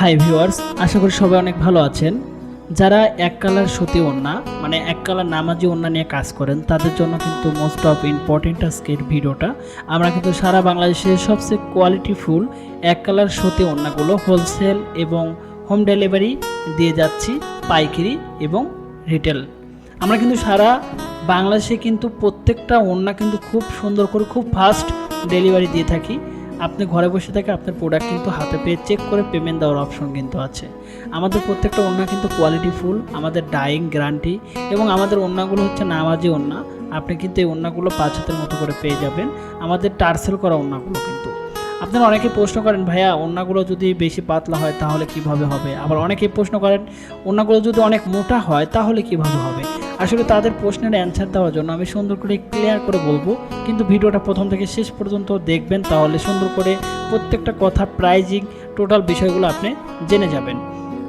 Hi viewers, আশা করি সবাই অনেক ভালো আছেন। যারা এক কালার সুতি ওড়না মানে এক কালার নামাজি ওড়না নিয়ে কাজ করেন তাদের জন্য কিন্তু মোস্ট অফ ইম্পর্টেন্ট আজকের ভিডিওটা। আমরা কিন্তু সারা বাংলাদেশের সবচেয়ে কোয়ালিটিফুল এক কালার সুতি ওড়নাগুলো হোলসেল এবং হোম ডেলিভারি দিয়ে যাচ্ছি, পাইকারি এবং রিটেল। আমরা কিন্তু সারা বাংলাদেশে কিন্তু প্রত্যেকটা ওড়না কিন্তু খুব সুন্দর করে খুব ফাস্ট ডেলিভারি দিয়ে থাকি। আপনি ঘরে বসে থেকে আপনার প্রোডাক্ট কিন্তু হাতে পেয়ে চেক করে পেমেন্ট দেওয়ার অপশন কিন্তু আছে। আমাদের প্রত্যেকটা ওড়না কিন্তু কোয়ালিটিফুল, আমাদের ডাইং গ্যারান্টি এবং আমাদের ওড়নাগুলো হচ্ছে নামাজি ওড়না। আপনি কিন্তু এই ওড়নাগুলো 5 হাতের মতো করে পেয়ে যাবেন। আমাদের টার্সেল করা ওড়নাগুলো কিন্তু আপনারা অনেকে প্রশ্ন করেন, ভাইয়া ওড়নাগুলো যদি বেশি পাতলা হয় তাহলে কিভাবে হবে? আবার অনেকেই প্রশ্ন করেন ওড়নাগুলো যদি অনেক মোটা হয় তাহলে কিভাবে হবে? আসলে তাদের প্রশ্নের অ্যান্সার দেওয়ার জন্য আমি সুন্দর করে ক্লিয়ার করে বলবো, কিন্তু ভিডিওটা প্রথম থেকে শেষ পর্যন্ত দেখবেন, তাহলে সুন্দর করে প্রত্যেকটা কথা, প্রাইজিং, টোটাল বিষয়গুলো আপনি জেনে যাবেন।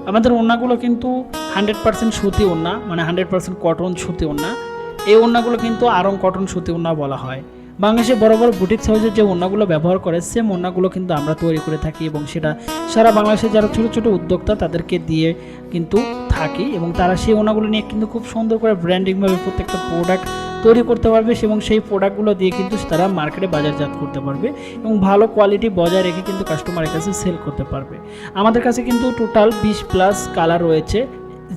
আমাদের ওড়নাগুলো কিন্তু 100% সুতি ওড়না, মানে 100% কটন সুতি ওড়না। এই ওড়নাগুলো কিন্তু আরং কটন সুতি ওড়না বলা হয়। বাংলাদেশে বড় বড় বুটিক হাউসের যে ওড়নাগুলো ব্যবহার করে সেম ওড়নাগুলো কিন্তু আমরা তৈরি করে থাকি এবং সেটা সারা বাংলাদেশে যারা ছোটো ছোটো উদ্যোক্তা তাদেরকে দিয়ে কিন্তু থাকি এবং তারা সেই ওড়নাগুলো নিয়ে কিন্তু খুব সুন্দর করে ব্র্যান্ডিংভাবে প্রত্যেকটা প্রোডাক্ট তৈরি করতে পারবে এবং সেই প্রোডাক্টগুলো দিয়ে কিন্তু তারা মার্কেটে বাজারজাত করতে পারবে এবং ভালো কোয়ালিটি বজায় রেখে কিন্তু কাস্টমারের কাছে সেল করতে পারবে। আমাদের কাছে কিন্তু টোটাল 20+ কালার রয়েছে,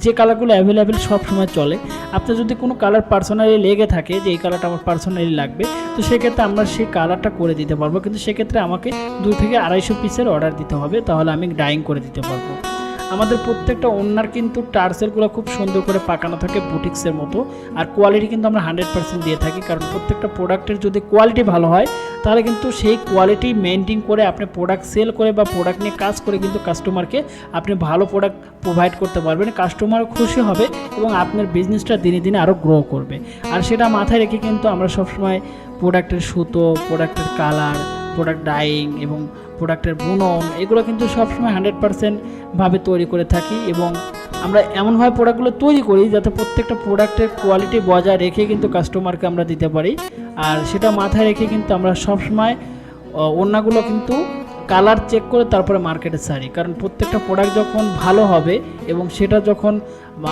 যে কালারগুলো অ্যাভেলেবেল সব সময় চলে। আপনার যদি কোনো কালার পার্সোনালি লেগে থাকে যে এই কালারটা আমার পার্সোনালি লাগবে, তো সেক্ষেত্রে আমরা সেই কালারটা করে দিতে পারবো, কিন্তু সেক্ষেত্রে আমাকে 2 থেকে 250 পিসের অর্ডার দিতে হবে, তাহলে আমি ডাইং করে দিতে পারবো। আমাদের প্রত্যেকটা ওড়নার কিন্তু টার্সেলগুলো খুব সুন্দর করে পাকানো থাকে বুটিক্সের মতো, আর কোয়ালিটি কিন্তু আমরা 100% দিয়ে থাকি, কারণ প্রত্যেকটা প্রোডাক্টের যদি কোয়ালিটি ভালো হয় তাহলে কিন্তু সেই কোয়ালিটি মেনটেন করে আপনি প্রোডাক্ট সেল করে বা প্রোডাক্ট নিয়ে কাজ করে কিন্তু কাস্টমারকে আপনি ভালো প্রোডাক্ট প্রোভাইড করতে পারবেন। কাস্টমার খুশি হবে এবং আপনার বিজনেসটা দিনে দিনে আরও গ্রো করবে। আর সেটা মাথায় রেখে কিন্তু আমরা সবসময় প্রোডাক্টের সুতো, প্রোডাক্টের কালার, প্রোডাক্ট ডাইং এবং প্রোডাক্টের বুনন এগুলো কিন্তু সবসময় 100% ভাবে তৈরি করে থাকি এবং আমরা এমনভাবে প্রোডাক্টগুলো তৈরি করি যাতে প্রত্যেকটা প্রোডাক্টের কোয়ালিটি বজায় রেখে কিন্তু কাস্টমারকে আমরা দিতে পারি। আর সেটা মাথায় রেখে কিন্তু আমরা সবসময় ওড়নাগুলো কিন্তু কালার চেক করে তারপরে মার্কেটে ছাড়ি, কারণ প্রত্যেকটা প্রোডাক্ট যখন ভালো হবে এবং সেটা যখন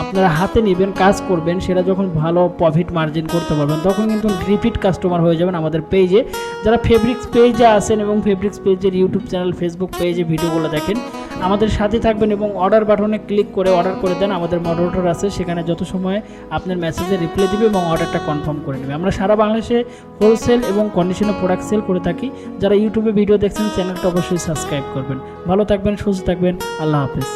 আপনারা হাতে নেবেন কাজ করবেন, সেটা যখন ভালো প্রফিট মার্জিন করতে পারবেন তখন কিন্তু রিপিট কাস্টমার হয়ে যাবেন আমাদের পেজে। যারা ফেব্রিক্স পেজে আসেন এবং ফেব্রিক্স পেজের ইউটিউব চ্যানেল, ফেসবুক পেজে ভিডিওগুলো দেখেন, আমাদের সাথে থাকবেন এবং অর্ডার বাটনে ক্লিক করে অর্ডার করে দেন। আমাদের মডারেটর আছে, সেখানে যত সময় আপনার মেসেজে রিপ্লাই দিবে এবং অর্ডারটা কনফার্ম করে নেবে। আমরা সারা বাংলাদেশে হোলসেল এবং কন্ডিশনে প্রোডাক্ট সেল করে থাকি। যারা ইউটিউবে ভিডিও দেখছেন চ্যানেলটা অবশ্যই সাবস্ক্রাইব করবেন। ভালো থাকবেন, সুস্থ থাকবেন, আল্লাহ হাফেজ।